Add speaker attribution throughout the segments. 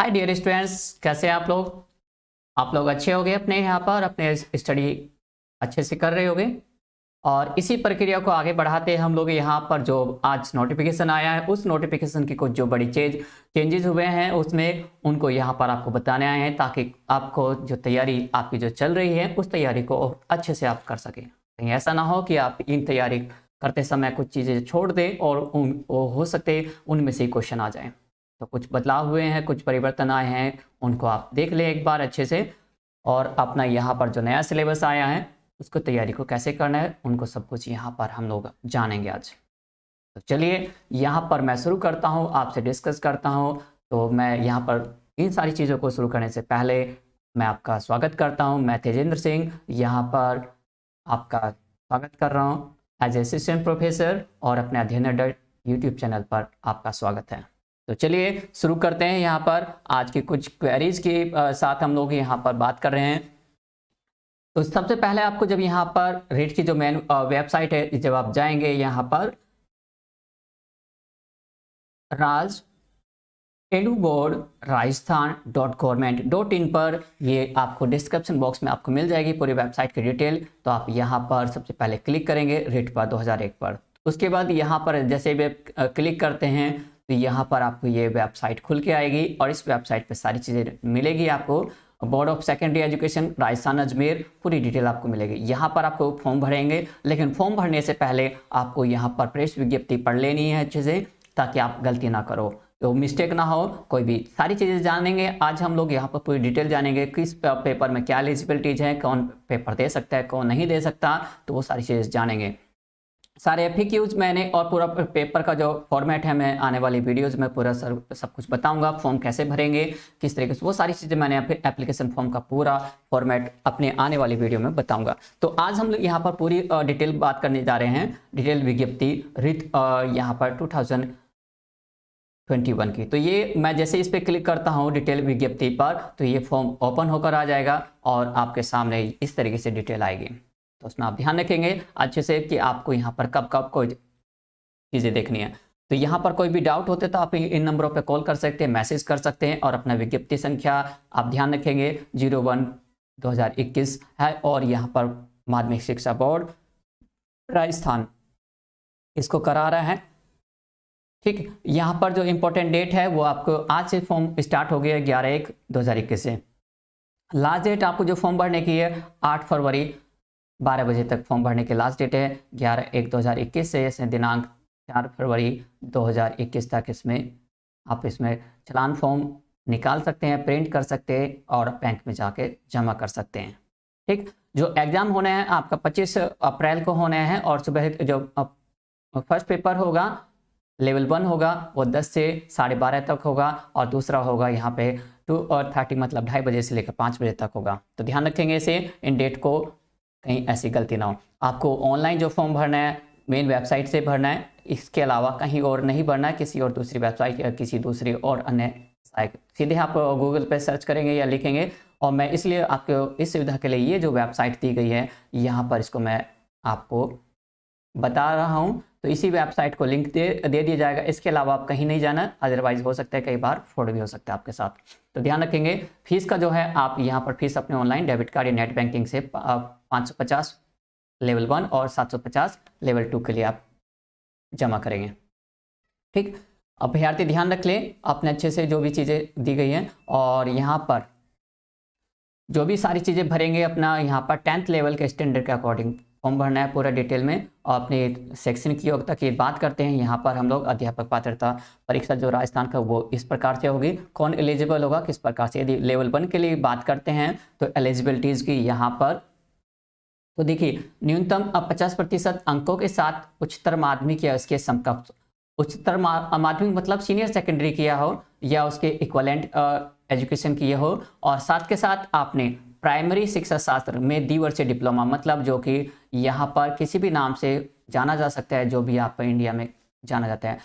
Speaker 1: Hi dear students, कैसे हैं आप लोग? आप लोग अच्छे होंगे, अपने यहाँ पर अपने स्टडी अच्छे से कर रहे होंगे। और इसी प्रक्रिया को आगे बढ़ाते हम लोग यहाँ पर जो आज नोटिफिकेशन आया है, उस नोटिफिकेशन की कुछ जो बड़ी चेंजेस हुए हैं उसमें उनको यहाँ पर आपको बताने आए हैं, ताकि आपको जो तैयारी आपकी जो चल रही है उस तैयारी को अच्छे से आप कर सकें। कहीं ऐसा ना हो कि आप इन तैयारी करते समय कुछ चीज़ें छोड़ दें और हो सकते उनमें से क्वेश्चन आ जाएं। तो कुछ बदलाव हुए हैं, कुछ परिवर्तन आए हैं, उनको आप देख लें एक बार अच्छे से। और अपना यहाँ पर जो नया सिलेबस आया है उसको तैयारी को कैसे करना है उनको सब कुछ यहाँ पर हम लोग जानेंगे आज। तो चलिए यहाँ पर मैं शुरू करता हूँ, आपसे डिस्कस करता हूँ। तो मैं यहाँ पर इन सारी चीज़ों को शुरू करने से पहले मैं आपका स्वागत करता हूँ। मैं तेजेंद्र सिंह यहाँ पर आपका स्वागत कर रहा हूँ एज असिस्टेंट प्रोफेसर, और अपने अध्ययन अड्डा यूट्यूब चैनल पर आपका स्वागत है। तो चलिए शुरू करते हैं। यहाँ पर आज की कुछ क्वेरीज के साथ हम लोग यहाँ पर बात कर रहे हैं। तो सबसे पहले आपको जब यहाँ पर रेट की जो मेन वेबसाइट है, जब आप जाएंगे यहाँ पर राज एडू बोर्ड राजस्थान.gov.in पर, ये आपको डिस्क्रिप्शन बॉक्स में आपको मिल जाएगी पूरी वेबसाइट की डिटेल। तो आप यहाँ पर सबसे पहले क्लिक करेंगे रेट पर 2001 पर। उसके बाद यहाँ पर जैसे भी क्लिक करते हैं तो यहाँ पर आपको ये वेबसाइट खुल के आएगी, और इस वेबसाइट पे सारी चीज़ें मिलेगी आपको। Board of secondary education Rajasthan Ajmer, पूरी डिटेल आपको मिलेगी। यहाँ पर आपको फॉर्म भरेंगे, लेकिन फॉर्म भरने से पहले आपको यहाँ पर प्रेस विज्ञप्ति पढ़ लेनी है अच्छे से, ताकि आप गलती ना करो, तो मिस्टेक ना हो कोई भी। सारी चीज़ें जानेंगे आज हम लोग यहाँ पर, पूरी डिटेल जानेंगे किस पेपर में क्या एलिजिबिलिटीज है, कौन पेपर दे सकता है कौन नहीं दे सकता, तो वो सारी चीज़ें जानेंगे। सारे FAQs मैंने और पूरा पेपर का जो फॉर्मेट है, मैं आने वाली वीडियोस में पूरा सब कुछ बताऊंगा। फॉर्म कैसे भरेंगे, किस तरीके से, वो सारी चीज़ें मैंने एप्लीकेशन फॉर्म का पूरा फॉर्मेट अपने आने वाली वीडियो में बताऊंगा। तो आज हम लोग यहाँ पर पूरी डिटेल बात करने जा रहे हैं, डिटेल विज्ञप्ति रिट यहाँ पर 2021 की। तो ये मैं जैसे इस पर क्लिक करता हूँ डिटेल विज्ञप्ति पर, तो ये फॉर्म ओपन होकर आ जाएगा और आपके सामने इस तरीके से डिटेल आएगी। तो उसमें आप ध्यान रखेंगे अच्छे से कि आपको यहाँ पर कब कब कोई चीज़ें देखनी है। तो यहाँ पर कोई भी डाउट होते तो आप इन नंबरों पर कॉल कर सकते हैं, मैसेज कर सकते हैं, और अपना विज्ञप्ति संख्या आप ध्यान रखेंगे 01/2021 है। और यहाँ पर माध्यमिक शिक्षा बोर्ड राजस्थान इसको करा रहा है, ठीक। यहाँ पर जो इम्पोर्टेंट डेट है वो आपको आज से फॉर्म स्टार्ट हो गया 11/1/2021 से। लास्ट डेट आपको जो फॉर्म भरने की है 8 फरवरी 12 बजे तक फॉर्म भरने की लास्ट डेट है। 11/1/2021 से इसमें दिनांक 4 फरवरी 2021 तक इसमें आप इसमें चलान फॉर्म निकाल सकते हैं, प्रिंट कर सकते हैं और बैंक में जाके जमा कर सकते हैं, ठीक। जो एग्ज़ाम होने हैं आपका 25 अप्रैल को होने हैं, और सुबह जो फर्स्ट पेपर होगा लेवल 1 होगा वो 10 से 12:30 तक होगा, और दूसरा होगा यहाँ पे 2:30 मतलब 2:30 बजे से लेकर 5 बजे तक होगा। तो ध्यान रखेंगे इसे, इन डेट को, कहीं ऐसी गलती ना हो। आपको ऑनलाइन जो फॉर्म भरना है मेन वेबसाइट से भरना है, इसके अलावा कहीं और नहीं भरना है, किसी और दूसरी वेबसाइट या किसी दूसरी और अन्य साइट। सीधे आप गूगल पे सर्च करेंगे या लिखेंगे, और मैं इसलिए आपको इस सुविधा के लिए ये जो वेबसाइट दी गई है यहाँ पर इसको मैं आपको बता रहा हूँ। तो इसी वेबसाइट को लिंक दे दिया जाएगा, इसके अलावा आप कहीं नहीं जाना, अदरवाइज हो सकता है कई बार फ्रॉड भी हो सकता है आपके साथ। तो ध्यान रखेंगे। फीस का जो है आप यहाँ पर फीस अपने ऑनलाइन डेबिट कार्ड या नेट बैंकिंग से 550 लेवल 1 और 750 लेवल 2 के लिए आप जमा करेंगे, ठीक। अभ्यर्थी ध्यान रख लें अपने अच्छे से जो भी चीज़ें दी गई हैं, और यहाँ पर जो भी सारी चीज़ें भरेंगे अपना यहाँ पर 10th लेवल के स्टैंडर्ड के अकॉर्डिंग फॉर्म भरना है पूरा डिटेल में। और अपने सेक्शन की योग्यता की बात करते हैं, यहाँ पर हम लोग अध्यापक पात्रता परीक्षा जो राजस्थान का वो इस प्रकार से होगी, कौन एलिजिबल होगा किस प्रकार से। यदि लेवल 1 के लिए बात करते हैं तो एलिजिबिलिटीज़ की यहाँ पर तो देखिए न्यूनतम 50% अंकों के साथ उच्चतर माध्यमिक या उसके समकक्ष, उच्चतर माध्यमिक मतलब सीनियर सेकेंडरी किया हो या उसके इक्वलेंट एजुकेशन किए हो, और साथ के साथ आपने प्राइमरी शिक्षा शास्त्र में द्विवर्षीय डिप्लोमा, मतलब जो कि यहाँ पर किसी भी नाम से जाना जा सकता है, जो भी आप इंडिया में जाना जाता है,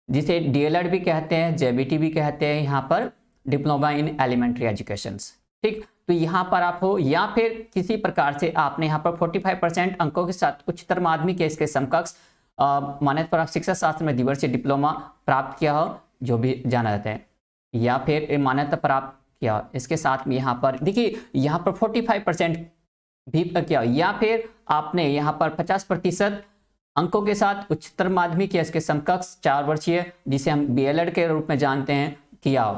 Speaker 1: जिसे DLED भी कहते हैं, JBT भी कहते हैं, यहाँ पर डिप्लोमा इन एलिमेंट्री एजुकेशन, ठीक। तो यहाँ पर आप हो, या फिर किसी प्रकार से आपने यहाँ पर 45% अंकों के साथ उच्चतर माध्यमिक या इसके समकक्ष मान्यता प्राप्त शिक्षा शास्त्र में द्विवर्षीय डिप्लोमा प्राप्त किया हो, जो भी जाना जाता है। या फिर मान्यता प्राप्त किया, इसके साथ में यहाँ पर देखिए यहाँ पर 45% भी किया, या फिर आपने यहाँ पर 50% अंकों के साथ उच्चतर माध्यमिक या इसके समकक्ष 4 वर्षीय जिसे हम बीएलएड के रूप में जानते हैं किया हो।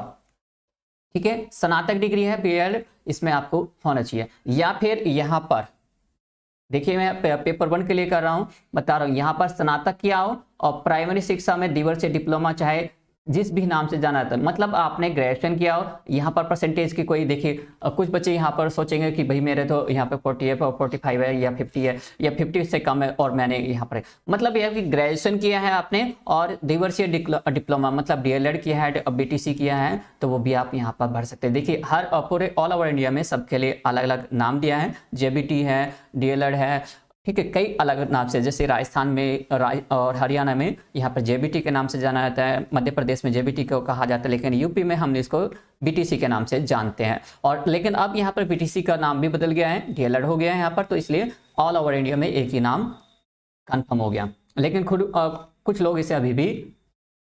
Speaker 1: ठीक है, स्नातक डिग्री है बीएलएड, इसमें आपको होना चाहिए। या फिर यहाँ पर देखिए मैं पेपर 1 के लिए कर रहा हूं, बता रहा हूं, यहाँ पर स्नातक किया हो और प्राइमरी शिक्षा में द्विवर्षीय डिप्लोमा चाहे जिस भी नाम से जाना था, मतलब आपने ग्रेजुएशन किया हो। यहाँ पर परसेंटेज की कोई देखिए कुछ बच्चे यहाँ पर सोचेंगे कि भाई मेरे तो यहाँ पे 40 है, 45 है या 50 है या 50 से कम है और मैंने यहाँ पर, मतलब यह कि ग्रेजुएशन किया है आपने और द्विवर्षीय डिप्लोमा मतलब डीएलएड किया है, बीटीसी किया है, तो वो भी आप यहाँ पर भर सकते हैं। देखिए हर पूरे ऑल ओवर इंडिया में सबके लिए अलग अलग नाम दिया है, जेबीटी है, डीएलएड है, ठीक है, कई अलग नाम से, जैसे राजस्थान में और हरियाणा में यहाँ पर जेबीटी के नाम से जाना जाता है, मध्य प्रदेश में जेबीटी को कहा जाता है, लेकिन यूपी में हमने इसको बीटीसी के नाम से जानते हैं। और लेकिन अब यहाँ पर बीटीसी का नाम भी बदल गया है, डीएलएड हो गया है यहाँ पर, तो इसलिए ऑल ओवर इंडिया में एक ही नाम कन्फर्म हो गया, लेकिन कुछ लोग इसे अभी भी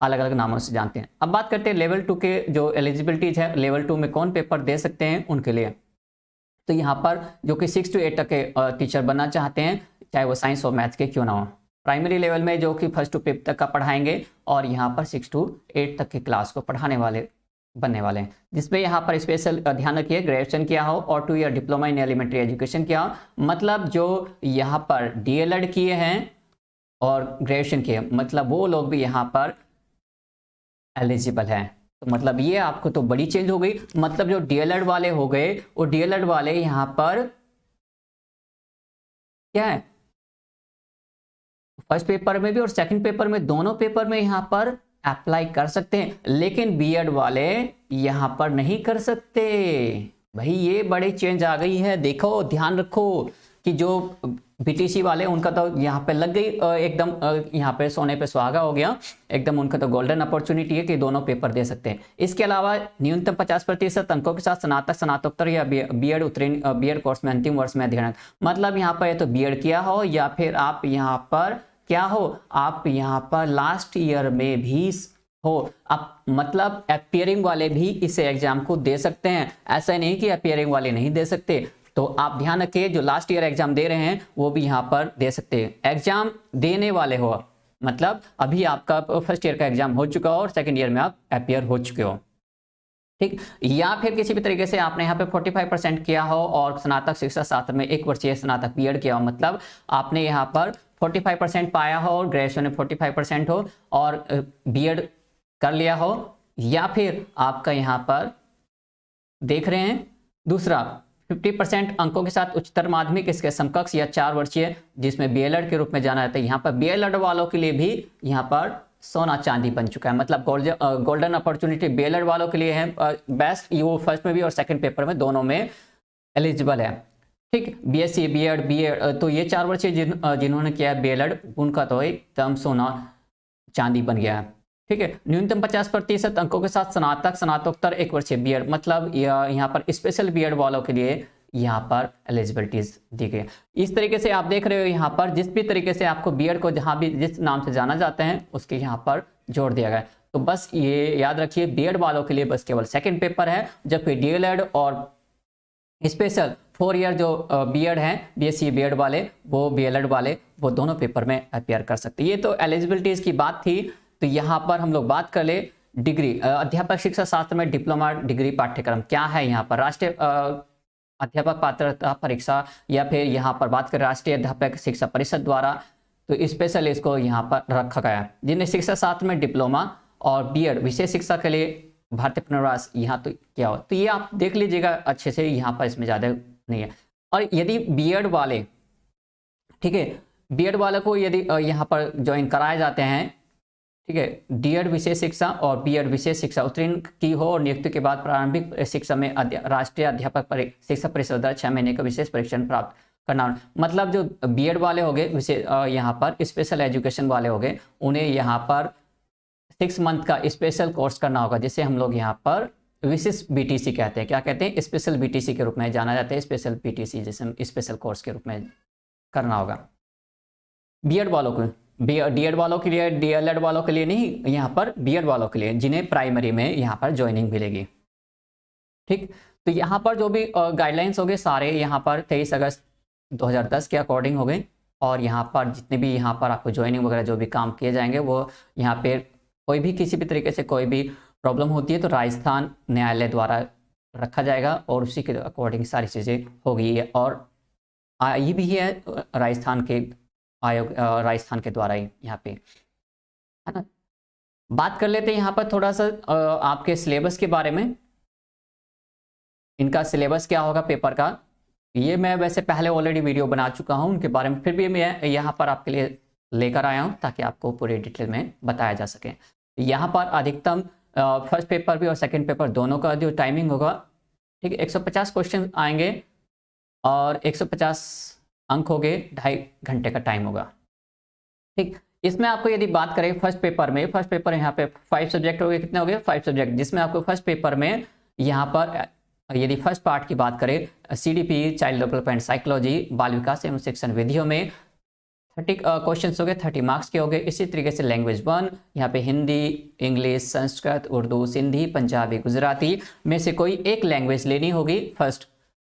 Speaker 1: अलग अलग नामों से जानते हैं। अब बात करते हैं लेवल 2 के जो एलिजिबिलिटीज है, लेवल 2 में कौन पेपर दे सकते हैं उनके लिए। तो यहाँ पर जो कि 6 to 8 तक के टीचर बनना चाहते हैं, चाहे वो साइंस और मैथ्स के क्यों ना हो, प्राइमरी लेवल में जो कि 1st to 5th तक का पढ़ाएंगे और यहाँ पर 6 to 8 तक की क्लास को पढ़ाने वाले बनने वाले हैं, जिसमें यहाँ पर स्पेशल ध्यान रखिए ग्रेजुएशन किया हो और 2 year diploma in elementary education किया हो, मतलब जो यहाँ पर डीएलएड किए हैं और ग्रेजुएशन किए, मतलब वो लोग भी यहाँ पर एलिजिबल हैं। तो मतलब ये आपको तो बड़ी चेंज हो गई, मतलब जो डीएलएड वाले हो गए वो डीएलएड वाले यहाँ पर क्या है, फर्स्ट पेपर में भी और सेकंड पेपर में, दोनों पेपर में यहाँ पर अप्लाई कर सकते हैं, लेकिन बीएड वाले यहाँ पर नहीं कर सकते। भाई ये बड़ी चेंज आ गई है, देखो ध्यान रखो कि जो बीटीसी वाले उनका तो यहाँ पे लग गई एकदम यहाँ पे सोने पे सुहागा हो गया एकदम, उनका तो गोल्डन अपॉर्चुनिटी है कि दोनों पेपर दे सकते हैं। इसके अलावा न्यूनतम 50% अंकों के साथ स्नातक, स्नातकोत्तर या बीएड उत्तीर्ण बीएड कोर्स में अंतिम वर्ष में अध्ययन, मतलब यहाँ पर तो बीएड किया हो या फिर आप यहाँ पर क्या हो, आप यहाँ पर लास्ट ईयर में भी हो, आप मतलब अपियरिंग वाले भी इस एग्जाम को दे सकते हैं, ऐसा नहीं कि अपियरिंग वाले नहीं दे सकते। तो आप ध्यान रखिए जो लास्ट ईयर एग्जाम दे रहे हैं वो भी यहाँ पर दे सकते हैं। एग्जाम देने वाले हो मतलब अभी आपका फर्स्ट ईयर का एग्जाम हो चुका हो और सेकंड ईयर में आप अपियर हो चुके हो, ठीक। या फिर किसी भी तरीके से आपने यहाँ पे 45% किया हो और स्नातक शिक्षा शास्त्र में 1 वर्षीय स्नातक बीएड किया हो, मतलब आपने यहाँ पर 45% पाया हो और ग्रेजुएशन में 45% हो और बीएड कर लिया हो, या फिर आपका यहाँ पर देख रहे हैं दूसरा 50% अंकों के साथ उच्चतर माध्यमिक इसके समकक्ष या 4 वर्षीय जिसमें बीएलएड के रूप में जाना जाता है। यहाँ पर बीएलएड वालों के लिए भी यहाँ पर सोना चांदी बन चुका है, मतलब गोल्डन अपॉर्चुनिटी बीएलएड वालों के लिए है बेस्ट, ये फर्स्ट में भी और सेकंड पेपर में दोनों में एलिजिबल है, ठीक। बीएससी बीएड बीएड तो ये 4 वर्षीय जिन्होंने किया है बीएलएड उनका तो एकदम सोना चांदी बन गया है, ठीक है। न्यूनतम 50% अंकों के साथ स्नातक, स्नातकोत्तर 1 वर्षीय बीएड, मतलब यहाँ पर स्पेशल बीएड वालों के लिए यहाँ पर एलिजिबिलिटीज दी गई। इस तरीके से आप देख रहे हो यहाँ पर जिस भी तरीके से आपको बीएड को जहाँ भी जिस नाम से जाना जाते हैं उसके यहाँ पर जोड़ दिया गया है। तो बस ये याद रखिए बीएड वालों के लिए बस केवल सेकेंड पेपर है, जबकि डीएलएड और स्पेशल 4 ईयर जो बीएड है बीएससी बीएड वाले वो बीएलएड वाले वो दोनों पेपर में अपियर कर सकते हैं। ये तो एलिजिबिलिटीज की बात थी। तो यहाँ पर हम लोग बात कर ले डिग्री, अध्यापक शिक्षा शास्त्र में डिप्लोमा डिग्री पाठ्यक्रम क्या है। यहाँ पर राष्ट्रीय अध्यापक पात्रता परीक्षा या फिर यहाँ पर बात करें राष्ट्रीय अध्यापक शिक्षा परिषद द्वारा, तो स्पेशल इसको यहाँ पर रखा गया है। जिन्हें शिक्षा शास्त्र में डिप्लोमा और बीएड विशेष शिक्षा के लिए भारतीय पुनर्वास यहाँ तो क्या हो, तो ये आप देख लीजिएगा अच्छे से, यहाँ पर इसमें ज़्यादा नहीं है। और यदि बीएड वाले, ठीक है, बीएड वाले को यदि यहाँ पर ज्वाइन कराए जाते हैं, ठीक है, डीएड विशेष शिक्षा और बीएड विशेष शिक्षा उत्तीर्ण की हो और नियुक्ति के बाद प्रारंभिक शिक्षा में राष्ट्रीय अध्यापक शिक्षा परिषद द्वारा 6 महीने का विशेष परीक्षण प्राप्त करना, मतलब जो बीएड वाले हो गए विशेष यहाँ पर स्पेशल एजुकेशन वाले हो गए, उन्हें यहाँ पर 6 मंथ का स्पेशल कोर्स करना होगा, जिसे हम लोग यहाँ पर विशेष बीटीसी कहते हैं। क्या कहते हैं? स्पेशल बीटीसी के रूप में जाना जाता है, स्पेशल बीटीसी जिसे हम स्पेशल कोर्स के रूप में करना होगा बीएड वालों को। डीएड वालों के लिए, डीएलएड वालों के लिए नहीं, यहाँ पर बीएड वालों के लिए, जिन्हें प्राइमरी में यहाँ पर ज्वाइनिंग मिलेगी। ठीक, तो यहाँ पर जो भी गाइडलाइंस हो गए सारे यहाँ पर 23 अगस्त 2010 के अकॉर्डिंग हो गए, और यहाँ पर जितने भी यहाँ पर आपको ज्वाइनिंग वगैरह जो भी काम किए जाएंगे वो यहाँ पे कोई भी किसी भी तरीके से कोई भी प्रॉब्लम होती है तो राजस्थान न्यायालय द्वारा रखा जाएगा और उसी के अकॉर्डिंग सारी चीज़ें होगी। और ये भी है राजस्थान के आयोग, राजस्थान के द्वारा ही यहाँ पे, है ना। बात कर लेते हैं यहाँ पर थोड़ा सा आपके सिलेबस के बारे में। इनका सिलेबस क्या होगा पेपर का, ये मैं वैसे पहले ऑलरेडी वीडियो बना चुका हूँ उनके बारे में, फिर भी मैं यहाँ पर आपके लिए लेकर आया हूँ ताकि आपको पूरी डिटेल में बताया जा सके। यहाँ पर अधिकतम फर्स्ट पेपर भी और सेकंड पेपर दोनों का जो टाइमिंग होगा, ठीक है, 150 क्वेश्चन आएंगे और 150 अंक हो गए, 2.5 घंटे का टाइम होगा। ठीक, इसमें आपको यदि बात करें फर्स्ट पेपर में, फर्स्ट पेपर यहाँ पे 5 सब्जेक्ट हो गए, कितने हो गए 5 सब्जेक्ट, जिसमें आपको फर्स्ट पेपर में यहाँ पर यदि फर्स्ट पार्ट की बात करें सीडीपी, चाइल्ड डेवलपमेंट साइकोलॉजी, बाल विकास एवं शिक्षण विधियों में 30 क्वेश्चन हो गए, 30 मार्क्स के हो गए। इसी तरीके से लैंग्वेज 1 यहाँ पे हिंदी, इंग्लिश, संस्कृत, उर्दू, सिंधी, पंजाबी, गुजराती में से कोई एक लैंग्वेज लेनी होगी फर्स्ट,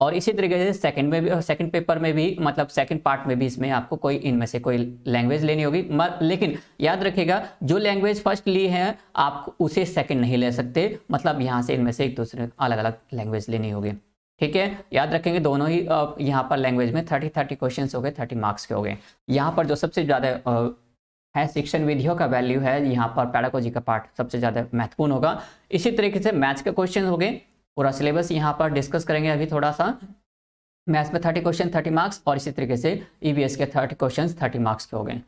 Speaker 1: और इसी तरीके से सेकंड में भी, सेकंड पेपर में भी, मतलब सेकंड पार्ट में भी इसमें आपको कोई इनमें से कोई लैंग्वेज लेनी होगी। लेकिन याद रखिएगा जो लैंग्वेज फर्स्ट ली है आप उसे सेकंड नहीं ले सकते, मतलब यहाँ से इनमें से एक दूसरे अलग अलग लैंग्वेज लेनी होगी। ठीक है, याद रखेंगे दोनों ही यहाँ पर लैंग्वेज में 30 क्वेश्चन हो गए, 30 मार्क्स के हो गए। यहाँ पर जो सबसे ज़्यादा है शिक्षण विधियों का वैल्यू है, यहाँ पर पेडागोजी का पार्ट सबसे ज़्यादा महत्वपूर्ण होगा। इसी तरीके से मैथ्स के क्वेश्चन हो गए, पूरा सिलेबस यहाँ पर डिस्कस करेंगे अभी थोड़ा सा। मैथ्स में 30 क्वेश्चन 30 मार्क्स, और इसी तरीके से ईवीएस के 30 क्वेश्चन 30 मार्क्स के हो गए।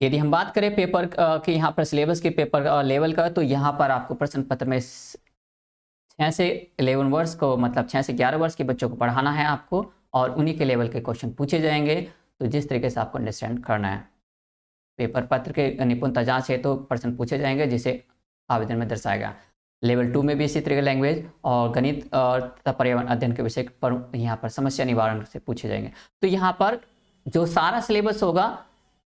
Speaker 1: यदि हम बात करें पेपर के यहाँ पर सिलेबस के पेपर लेवल का, तो यहाँ पर आपको प्रश्न पत्र में 6 से 11 वर्ष को, मतलब 6 से 11 वर्ष के बच्चों को पढ़ाना है आपको, और उन्हीं के लेवल के क्वेश्चन पूछे जाएंगे। तो जिस तरीके से आपको अंडरस्टैंड करना है, पेपर पत्र के निपुणता जांच है तो प्रश्न पूछे जाएंगे जिसे आवेदन में दर्शाएगा। लेवल 2 में भी इसी तरह लैंग्वेज और गणित और पर्यावरण अध्ययन के विषय पर यहाँ पर समस्या निवारण से पूछे जाएंगे। तो यहाँ पर जो सारा सिलेबस होगा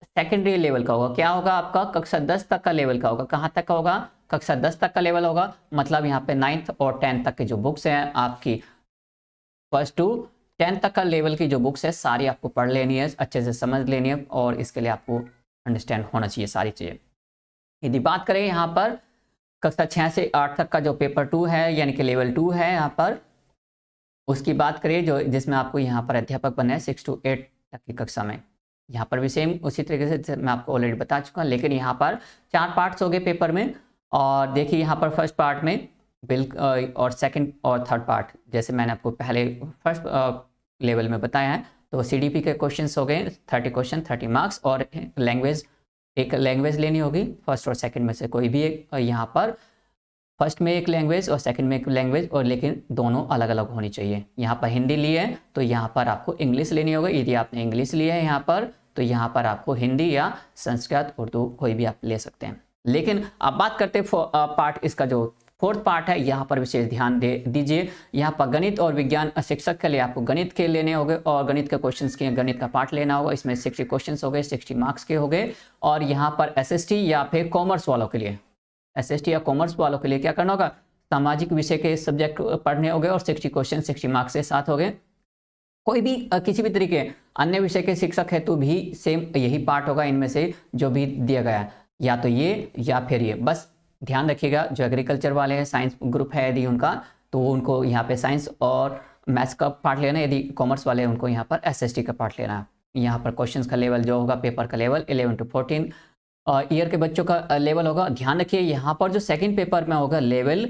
Speaker 1: सेकेंडरी लेवल का होगा। क्या होगा आपका, कक्षा 10 तक का लेवल का होगा। कहाँ तक का होगा, कक्षा 10 तक का लेवल होगा, मतलब यहाँ पे 9th और 10th तक की जो बुक्स हैं आपकी, फर्स्ट टू 10th तक का लेवल की जो बुक्स है सारी आपको पढ़ लेनी है, अच्छे से समझ लेनी है, और इसके लिए आपको अंडरस्टैंड होना चाहिए सारी चीज़ें। यदि बात करें यहाँ पर कक्षा 6 से 8 तक का जो पेपर 2 है, यानी कि लेवल 2 है यहाँ पर, उसकी बात करें जो जिसमें आपको यहाँ पर अध्यापक बनना है 6 to 8 तक की कक्षा में। यहाँ पर भी सेम उसी तरीके से मैं आपको ऑलरेडी बता चुका हूँ, लेकिन यहाँ पर 4 पार्ट्स हो गए पेपर में। और देखिए यहाँ पर फर्स्ट पार्ट में और सेकंड और थर्ड पार्ट, जैसे मैंने आपको पहले फर्स्ट लेवल में बताया है, तो सीडीपी के क्वेश्चंस हो गए 30 क्वेश्चन 30 मार्क्स, और लैंग्वेज एक लैंग्वेज लेनी होगी फर्स्ट और सेकंड में से कोई भी एक। यहाँ पर फर्स्ट में एक लैंग्वेज और सेकंड में एक लैंग्वेज, और लेकिन दोनों अलग अलग होनी चाहिए। यहाँ पर हिंदी ली है तो यहाँ पर आपको इंग्लिश लेनी होगी। यदि आपने इंग्लिश ली है यहाँ पर, तो यहाँ पर आपको हिंदी या संस्कृत, उर्दू कोई भी आप ले सकते हैं। लेकिन अब बात करते हैं पार्ट, इसका जो फोर्थ पार्ट है, यहाँ पर विशेष ध्यान दीजिए। यहाँ पर गणित और विज्ञान शिक्षक के लिए आपको गणित के लेने होंगे, और गणित के क्वेश्चंस के गणित का पार्ट लेना होगा। इसमें 60 क्वेश्चंस हो गए, 60 मार्क्स के हो गए। और यहाँ पर एसएसटी या फिर कॉमर्स वालों के लिए, एसएसटी या कॉमर्स वालों के लिए क्या करना होगा, सामाजिक विषय के सब्जेक्ट पढ़ने होंगे, और 60 क्वेश्चन 60 मार्क्स के साथ हो गए। कोई भी किसी भी तरीके अन्य विषय के शिक्षक हेतु भी सेम यही पार्ट होगा, इनमें से जो भी दिया गया है, या तो ये या फिर ये। बस ध्यान रखिएगा, जो एग्रीकल्चर वाले हैं, साइंस ग्रुप है यदि उनका, तो उनको यहाँ पे साइंस और मैथ्स का पार्ट लेना है। यदि कॉमर्स वाले हैं उनको यहाँ पर एसएसटी का पार्ट लेना है। यहाँ पर क्वेश्चंस का लेवल जो होगा, पेपर का लेवल 11 to 14 ईयर के बच्चों का लेवल होगा। ध्यान रखिए यहाँ पर जो सेकंड पेपर में होगा लेवल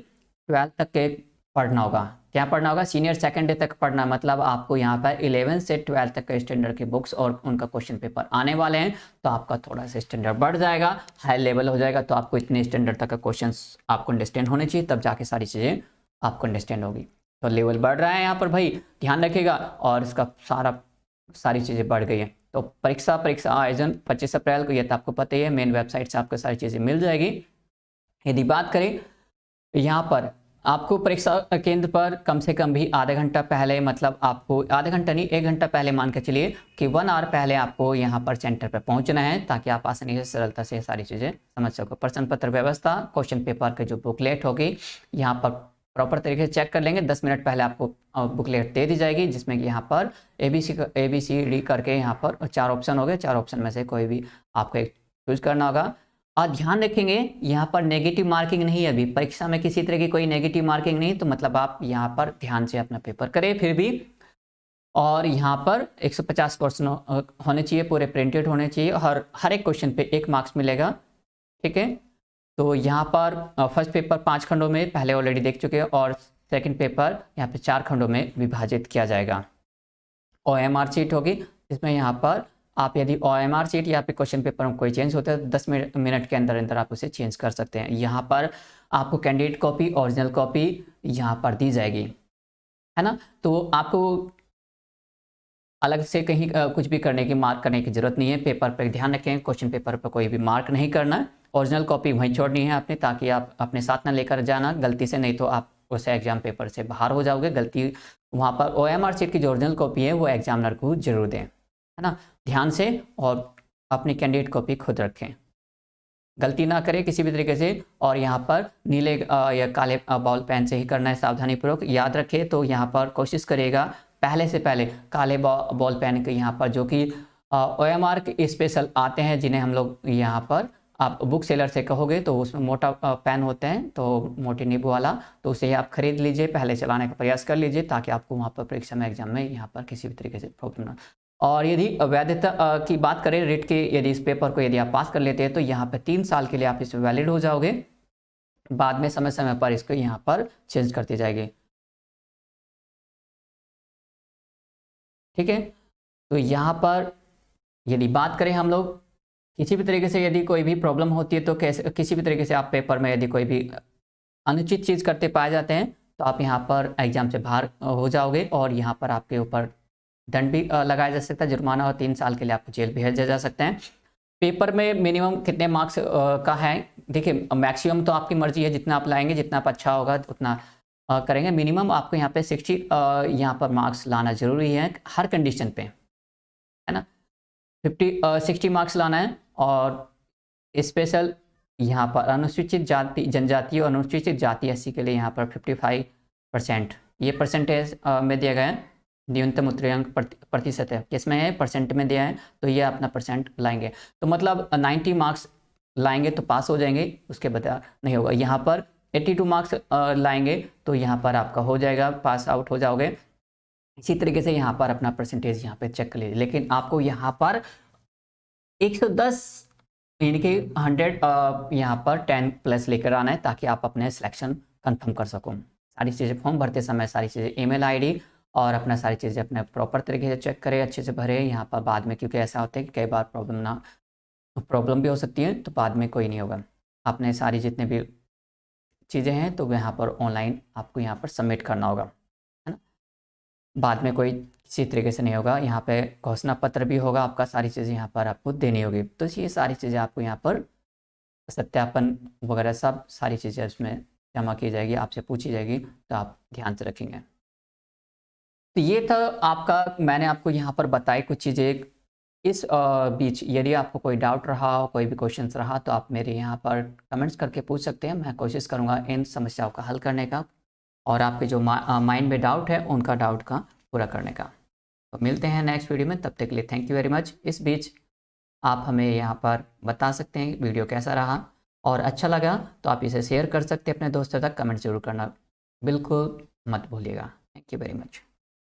Speaker 1: 12 तक के पढ़ना होगा। क्या पढ़ना होगा, सीनियर सेकेंडरी तक पढ़ना, मतलब आपको यहाँ पर 11 से 12 तक के स्टैंडर्ड की बुक्स और उनका क्वेश्चन पेपर आने वाले हैं, तो आपका थोड़ा सा स्टैंडर्ड बढ़ जाएगा, हाई लेवल हो जाएगा। तो आपको इतने स्टैंडर्ड तक का क्वेश्चन आपको अंडरस्टैंड होने चाहिए, तब जाके सारी चीज़ें आपको अंडरस्टैंड होगी। तो लेवल बढ़ रहा है यहाँ पर भाई, ध्यान रखिएगा, और इसका सारी चीज़ें बढ़ गई है। तो परीक्षा आयोजन 25 अप्रैल को, यह तो आपको पता ही है, मेन वेबसाइट से आपको सारी चीज़ें मिल जाएगी। यदि बात करें यहाँ पर आपको परीक्षा केंद्र पर कम से कम भी आधा घंटा पहले, मतलब आपको आधा घंटा नहीं 1 घंटा पहले मान के चलिए कि 1 आवर पहले आपको यहाँ पर सेंटर पर पहुँचना है, ताकि आप आसानी से सरलता से सारी चीज़ें समझ सको। प्रश्न पत्र व्यवस्था, क्वेश्चन पेपर के जो बुकलेट होगी यहाँ पर प्रॉपर तरीके से चेक कर लेंगे। 10 मिनट पहले आपको बुकलेट दे दी जाएगी, जिसमें कि यहाँ पर ABCD करके यहाँ पर 4 ऑप्शन हो गए। 4 ऑप्शन में से कोई भी आपको एक चूज करना होगा। और ध्यान रखेंगे यहाँ पर नेगेटिव मार्किंग नहीं है, अभी परीक्षा में किसी तरह की कोई नेगेटिव मार्किंग नहीं, तो मतलब आप यहाँ पर ध्यान से अपना पेपर करें फिर भी। और यहाँ पर 150 क्वेश्चन होने चाहिए, पूरे प्रिंटेड होने चाहिए, और हर एक क्वेश्चन पे 1 मार्क्स मिलेगा। ठीक है, तो यहाँ पर फर्स्ट पेपर 5 खंडों में पहले ऑलरेडी देख चुके हैं, और सेकंड पेपर यहाँ पे 4 खंडों में विभाजित किया जाएगा। OMR शीट होगी, जिसमें यहाँ पर आप यदि OMR शीट या फिर क्वेश्चन पेपर में कोई चेंज होता है तो 10 मिनट के अंदर अंदर आप उसे चेंज कर सकते हैं। यहाँ पर आपको कैंडिडेट कॉपी, ओरिजिनल कॉपी यहाँ पर दी जाएगी, है ना। तो आपको अलग से कहीं कुछ भी करने की, मार्क करने की जरूरत नहीं है। पेपर पर ध्यान रखें, क्वेश्चन पेपर पर कोई भी मार्क नहीं करना। ओरिजिनल कॉपी वहीं छोड़नी है आपने, ताकि आप अपने साथ ना लेकर जाना गलती से, नहीं तो आप उस एग्जाम पेपर से बाहर हो जाओगे। गलती वहाँ पर OMR शीट की जो ओरिजिनल कॉपी है वो एग्जामिनर को जरूर दें, है ना, ध्यान से। और अपनी कैंडिडेट कॉपी खुद रखें, गलती ना करें किसी भी तरीके से। और यहाँ पर नीले या काले बॉल पेन से ही करना है, सावधानीपूर्वक याद रखें। तो यहाँ पर कोशिश करिएगा पहले से पहले काले बॉल पेन के यहाँ पर, जो कि OMR के स्पेशल आते हैं, जिन्हें हम लोग यहाँ पर आप बुक सेलर से कहोगे तो उसमें मोटा पेन होते हैं, तो मोटी नींब वाला, तो उसे आप खरीद लीजिए, पहले चलाने का प्रयास कर लीजिए, ताकि आपको वहाँ पर परीक्षा में, एग्जाम में यहाँ पर किसी भी तरीके से प्रॉब्लम ना। और यदि वैधता की बात करें रेट के, यदि इस पेपर को यदि आप पास कर लेते हैं तो यहाँ पर 3 साल के लिए आप इसमें वैलिड हो जाओगे। बाद में समय समय पर इसको यहाँ पर चेंज करती जाएगी। ठीक है, तो यहाँ पर यदि बात करें हम लोग, किसी भी तरीके से यदि कोई भी प्रॉब्लम होती है तो कैसे, किसी भी तरीके से आप पेपर में यदि कोई भी अनुचित चीज़ करते पाए जाते हैं तो आप यहाँ पर एग्जाम से बाहर हो जाओगे, और यहाँ पर आपके ऊपर दंड भी लगाया जा सकता है, जुर्माना, और 3 साल के लिए आपको जेल भेजा जा सकते हैं। पेपर में मिनिमम कितने मार्क्स का है, देखिए मैक्सिमम तो आपकी मर्जी है, जितना आप लाएंगे, जितना आप अच्छा होगा उतना करेंगे। मिनिमम आपको यहाँ पे 60 यहाँ पर मार्क्स लाना जरूरी है हर कंडीशन पे, है ना। 60 मार्क्स लाना है। और स्पेशल यहाँ पर अनुसूचित जाति, जनजाति और अनुसूचित जाति SC के लिए यहाँ पर 55% ये परसेंटेज में दिया गया है। न्यूनतम उत्तीर्ण प्रतिशत है, किसमें है, परसेंट में दिया है, तो ये अपना परसेंट लाएंगे, तो मतलब 90 मार्क्स लाएंगे तो पास हो जाएंगे, उसके बाद नहीं होगा। यहाँ पर 82 मार्क्स लाएंगे तो यहाँ पर आपका हो जाएगा, पास आउट हो जाओगे। इसी तरीके से यहाँ पर अपना परसेंटेज यहाँ पे चेक कर लीजिए, लेकिन आपको यहाँ पर 110 यानी कि 100 यहाँ पर 10+ लेकर आना है, ताकि आप अपने सिलेक्शन कंफर्म कर सको। सारी चीज़ें फॉर्म भरते समय सारी चीज़ें ईमेल ID और अपना सारी चीज़ें अपने प्रॉपर तरीके से चेक करें, अच्छे से भरे यहाँ पर। बाद में क्योंकि ऐसा होता है कि कई बार प्रॉब्लम भी हो सकती है, तो बाद में कोई नहीं होगा। आपने सारी जितने भी चीज़ें हैं तो यहाँ पर ऑनलाइन आपको यहाँ पर सबमिट करना होगा, है ना। बाद में कोई किसी तरीके से नहीं होगा। यहाँ पे घोषणा पत्र भी होगा आपका, सारी चीज़ें यहाँ पर आपको देनी होगी। तो ये सारी चीज़ें आपको यहाँ पर सत्यापन वगैरह सब सारी चीज़ें उसमें जमा की जाएगी, आपसे पूछी जाएगी, तो आप ध्यान से रखेंगे। तो ये था आपका, मैंने आपको यहाँ पर बताई कुछ चीज़ें। इस बीच यदि आपको कोई डाउट रहा हो, कोई भी क्वेश्चंस रहा, तो आप मेरे यहाँ पर कमेंट्स करके पूछ सकते हैं। मैं कोशिश करूँगा इन समस्याओं का हल करने का, और आपके जो माइंड में डाउट है उनका डाउट का पूरा करने का। तो मिलते हैं नेक्स्ट वीडियो में, तब तक के लिए थैंक यू वेरी मच। इस बीच आप हमें यहाँ पर बता सकते हैं वीडियो कैसा रहा, और अच्छा लगा तो आप इसे शेयर कर सकते हैं अपने दोस्तों तक। कमेंट जरूर करना बिल्कुल मत भूलिएगा। Thank you very much.